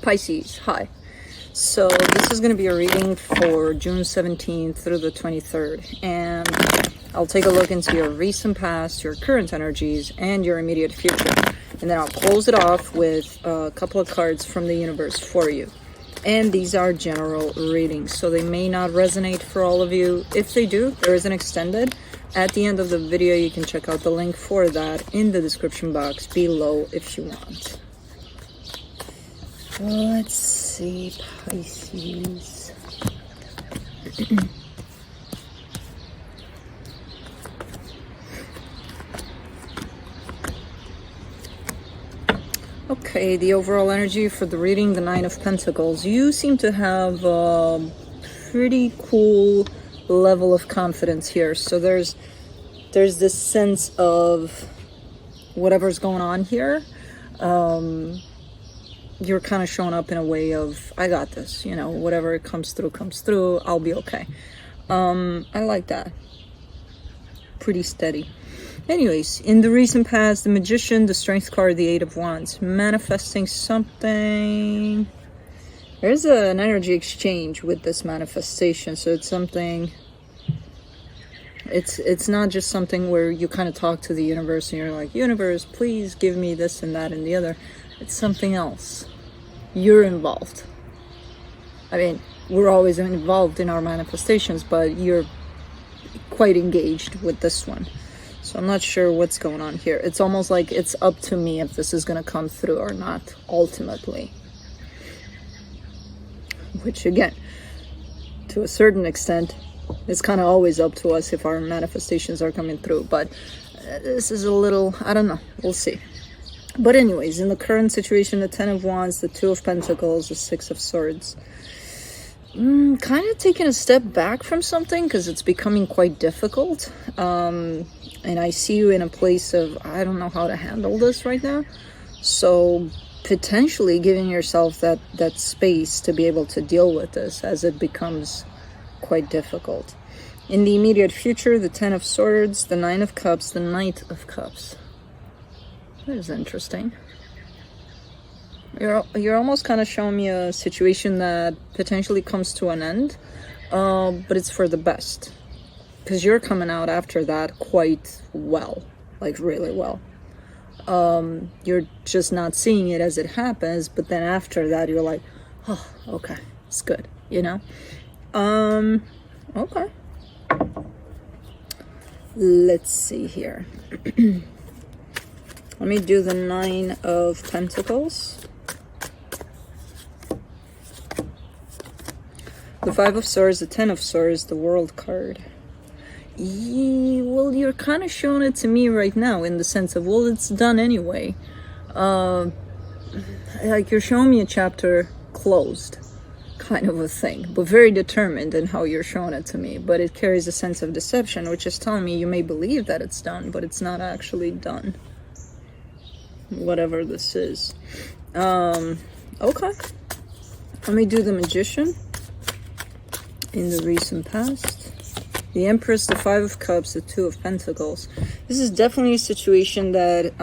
Pisces, hi. So this is going to be a reading for June 17th through the 23rd, and I'll take a look into your recent past, your current energies, and your immediate future, and then I'll close it off with a couple of cards from the universe for you. And these are general readings, so they may not resonate for all of you. If they do, there is an extended. At the end of the video, you can check out the link for that in the description box below if you want. Let's see, Pisces. Okay, the overall energy for the reading, the Nine of Pentacles. You seem to have a pretty cool level of confidence here. So there's this sense of whatever's going on here. You're kind of showing up in a way of, I got this, you know, whatever comes through, I'll be okay. I like that. Pretty steady. Anyways, in the recent past, the Magician, the Strength card, the Eight of Wands, manifesting something. There's an energy exchange with this manifestation, so it's something, it's not just something where you kind of talk to the universe and you're like, universe, please give me this and that and the other. It's something else. You're involved. I mean, we're always involved in our manifestations, but you're quite engaged with this one. So I'm not sure what's going on here. It's almost like it's up to me if this is going to come through or not, ultimately. Which, again, to a certain extent, it's kind of always up to us if our manifestations are coming through. But this is a little, I don't know. We'll see. But anyways, in the current situation, the Ten of Wands, the Two of Pentacles, the Six of Swords. Kind of taking a step back from something because it's becoming quite difficult. And I see you in a place of, I don't know how to handle this right now. So potentially giving yourself that space to be able to deal with this as it becomes quite difficult. In the immediate future, the Ten of Swords, the Nine of Cups, the Knight of Cups. That is interesting. You're almost kind of showing me a situation that potentially comes to an end, but it's for the best. Because you're coming out after that quite well, like really well. You're just not seeing it as it happens, but then after that you're like, oh, okay, it's good, you know? Okay. Let's see here. Let me do the Nine of Pentacles. The Five of Swords, the Ten of Swords, the World card. Well, you're kind of showing it to me right now in the sense of, well, it's done anyway. Like you're showing me a chapter closed kind of a thing, but very determined in how you're showing it to me. But it carries a sense of deception, which is telling me you may believe that it's done, but it's not actually done. Whatever this is. Okay. Let me do the Magician in the recent past. The Empress, the Five of Cups, the Two of Pentacles. This is definitely a situation that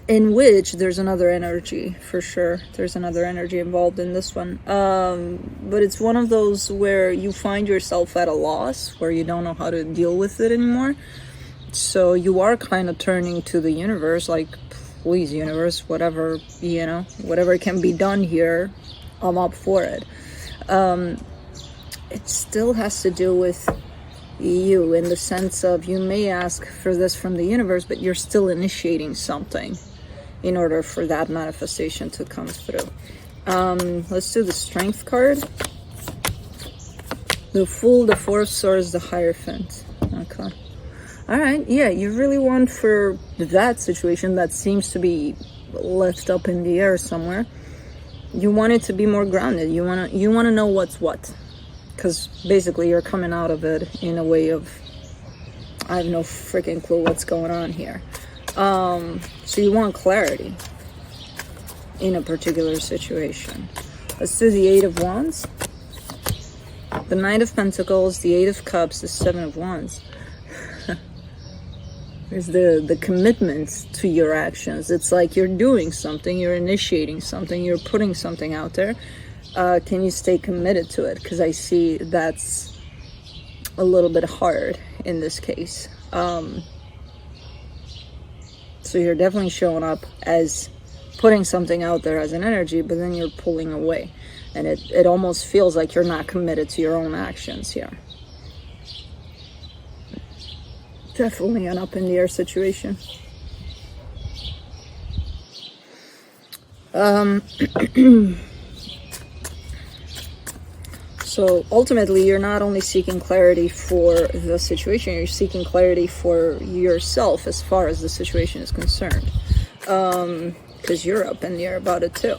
in which there's another energy, for sure. There's another energy involved in this one. But it's one of those where you find yourself at a loss, where you don't know how to deal with it anymore. So you are kind of turning to the universe, like, please, universe, whatever, you know, whatever can be done here, I'm up for it. It still has to do with you in the sense of you may ask for this from the universe, but you're still initiating something in order for that manifestation to come through. Let's do the Strength card. The Fool, the Four of Swords, the Hierophant. Okay. All right, yeah, you really want for that situation that seems to be left up in the air somewhere. You want it to be more grounded. You want to know what's what, because basically you're coming out of it in a way of, I have no freaking clue what's going on here. So you want clarity in a particular situation. Let's do the Eight of Wands, the Knight of Pentacles, the Eight of Cups, the Seven of Wands. is the commitment to your actions. It's like you're doing something, you're initiating something, you're putting something out there. Can you stay committed to it? Because I see that's a little bit hard in this case. So you're definitely showing up as putting something out there as an energy, but then you're pulling away. And it almost feels like you're not committed to your own actions here. Definitely an up in the air situation. So ultimately, you're not only seeking clarity for the situation, you're seeking clarity for yourself as far as the situation is concerned. Because you're up in the air about it too.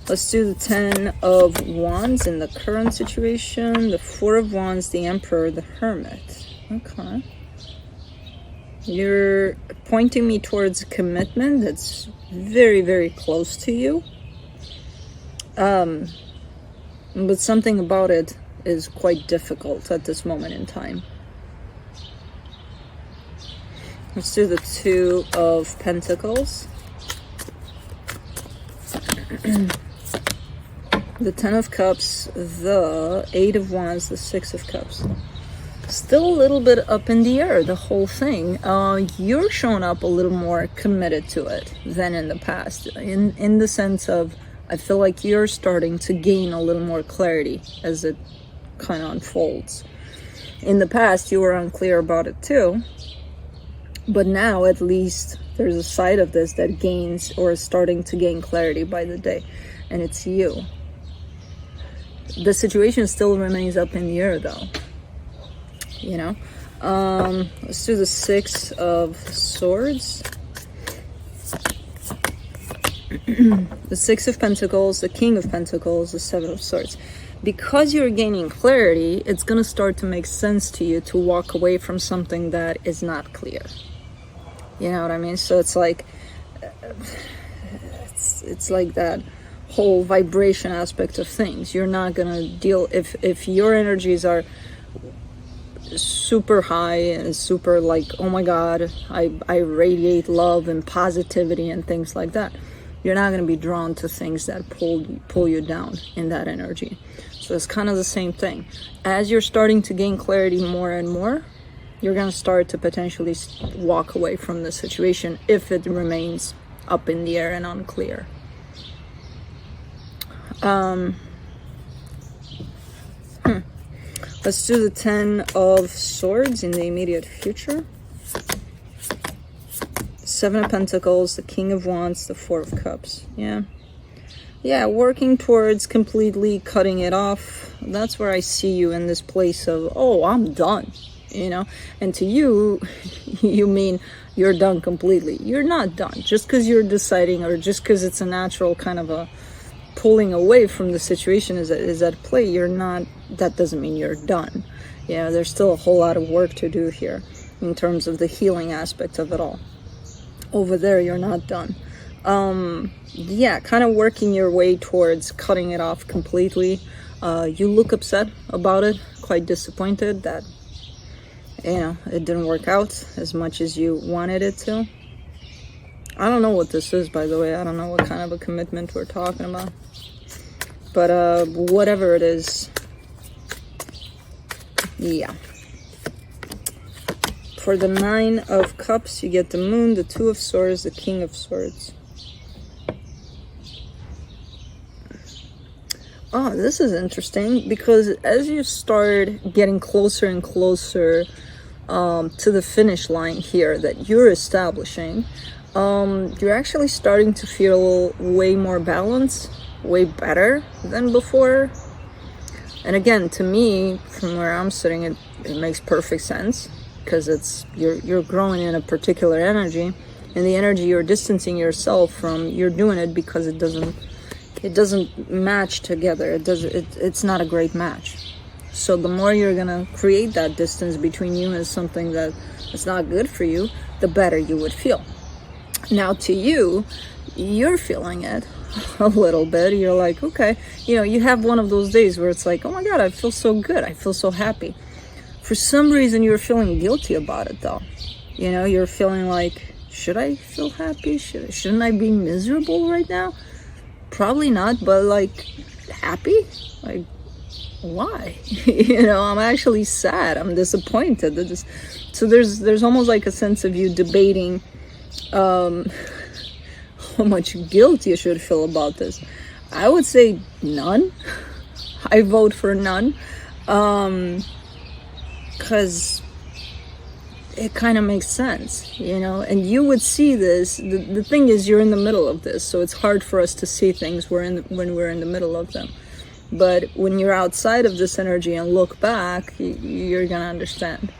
Let's do the 10 of Wands in the current situation, the 4 of Wands, the Emperor, the Hermit. Okay. You're pointing me towards a commitment that's very, very close to you. But something about it is quite difficult at this moment in time. Let's do the 2 of Pentacles. The 10 of Cups, the 8 of Wands, the 6 of Cups. Still a little bit up in the air, the whole thing. You're showing up a little more committed to it than in the past. In the sense of, I feel like you're starting to gain a little more clarity as it kind of unfolds. In the past, you were unclear about it too. But now, at least, there's a side of this that gains or is starting to gain clarity by the day. And it's you. The situation still remains up in the air, though. You know? Let's do the 6 of Swords. The 6 of Pentacles, the King of Pentacles, the 7 of Swords. Because you're gaining clarity, it's going to start to make sense to you to walk away from something that is not clear. You know what I mean? So it's like that whole vibration aspect of things. You're not going to deal, if your energies are super high and super like, oh my God, I radiate love and positivity and things like that, you're not going to be drawn to things that pull you down in that energy. So it's kind of the same thing. As you're starting to gain clarity more and more, you're going to start to potentially walk away from the situation if it remains up in the air and unclear. Let's do the 10 of Swords in the immediate future. 7 of Pentacles, the King of Wands, the 4 of Cups. Yeah, working towards completely cutting it off. That's where I see you, in this place of, oh, I'm done, you know? And to you, you mean you're done completely. You're not done. Just because you're deciding, or just because it's a natural kind of a pulling away from the situation is at play, you're not, that doesn't mean you're done. You know, there's still a whole lot of work to do here in terms of the healing aspect of it all. Over there, you're not done. Yeah, kind of working your way towards cutting it off completely. You look upset about it, quite disappointed that, you know, it didn't work out as much as you wanted it to. I don't know what this is, by the way. I don't know what kind of a commitment we're talking about. But whatever it is, yeah. For the 9 of Cups, you get the Moon, the 2 of Swords, the King of Swords. Oh, this is interesting, because as you start getting closer and closer to the finish line here that you're establishing, you're actually starting to feel way more balanced, way better than before. And again, to me, from where I'm sitting, it makes perfect sense, because it's you're growing in a particular energy, and the energy you're distancing yourself from, you're doing it because it doesn't match together. It's not a great match. So the more you're gonna create that distance between you and something that is not good for you, the better you would feel. Now to you, you're feeling it a little bit. You're like, okay, you know, you have one of those days where it's like, oh my God, I feel so good, I feel so happy. For some reason, you're feeling guilty about it, though. You know, you're feeling like, should I feel happy? Shouldn't I be miserable right now? Probably not, but like, happy? Like, why? You know, I'm actually sad. I'm disappointed. So there's almost like a sense of you debating how much guilt you should feel about this. I would say none. I vote for none. Because it kind of makes sense, you know, and you would see this. The thing is, you're in the middle of this, so it's hard for us to see things when we're in the middle of them. But when you're outside of this energy and look back, you're gonna understand.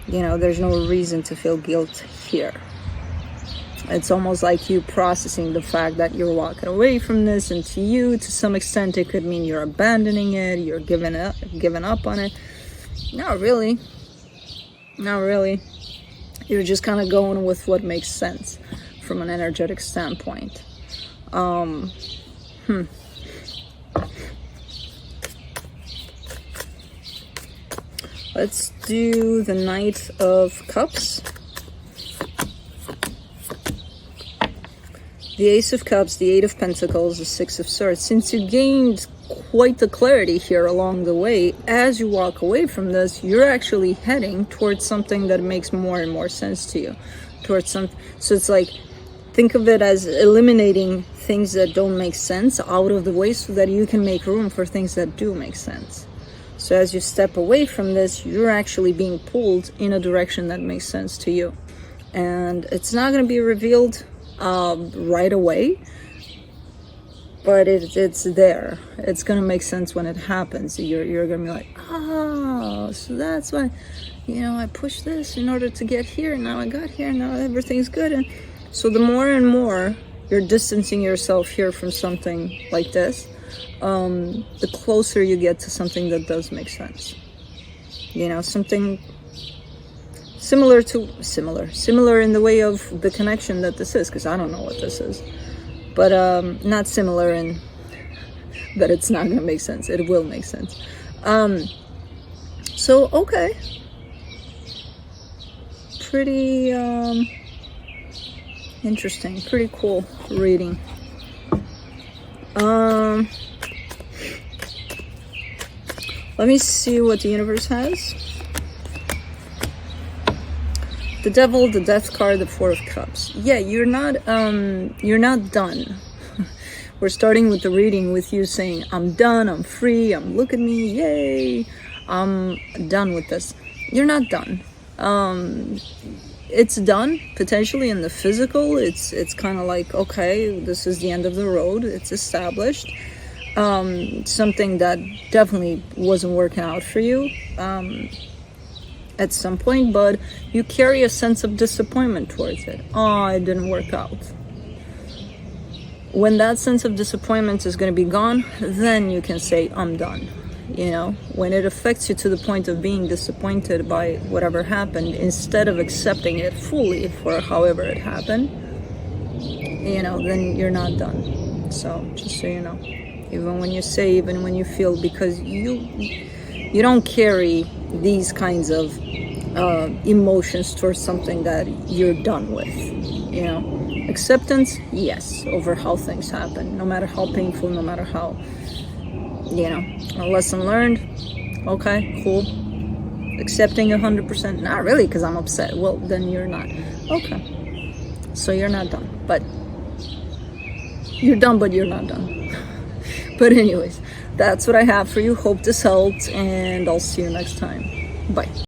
You know, there's no reason to feel guilt here. It's almost like you processing the fact that you're walking away from this, and to some extent, it could mean you're abandoning it, you're giving up on it. Not really. Not really. You're just kind of going with what makes sense from an energetic standpoint. Let's do the Knight of Cups. The Ace of Cups, the Eight of Pentacles, the Six of Swords. Since you gained quite the clarity here along the way, as you walk away from this, you're actually heading towards something that makes more and more sense to you. So it's like, think of it as eliminating things that don't make sense out of the way so that you can make room for things that do make sense. So as you step away from this, you're actually being pulled in a direction that makes sense to you. And it's not going to be revealed right away, but it's there. It's gonna make sense when it happens. You're gonna be like, oh, so that's why, you know, I pushed this in order to get here. Now I got here. Now everything's good. And so the more and more you're distancing yourself here from something like this, the closer you get to something that does make sense. You know, something similar in the way of the connection that this is, because I don't know what this is, but not similar in that it's not going to make sense. It will make sense. So okay, pretty interesting, pretty cool reading. Let me see what the universe has. The Devil, the Death card, the Four of Cups. Yeah, you're not done. We're starting with the reading with you saying, I'm done, I'm free, look at me, yay, I'm done with this. You're not done. It's done, potentially in the physical. It's kind of like, okay, this is the end of the road. It's established. Something that definitely wasn't working out for you. At some point, but you carry a sense of disappointment towards it. Oh, it didn't work out. When that sense of disappointment is going to be gone, then you can say, I'm done. You know, when it affects you to the point of being disappointed by whatever happened, instead of accepting it fully for however it happened, you know, then you're not done. So, just so you know, even when you feel, because you don't carry these kinds of emotions towards something that you're done with, you know. Acceptance, yes, over how things happen, no matter how painful, no matter how, you know, a lesson learned, okay, cool. Accepting 100%, not really because I'm upset. Well, then you're not. Okay, so you're not done, but you're done, but you're not done. But anyways, that's what I have for you. Hope this helped, and I'll see you next time. Bye.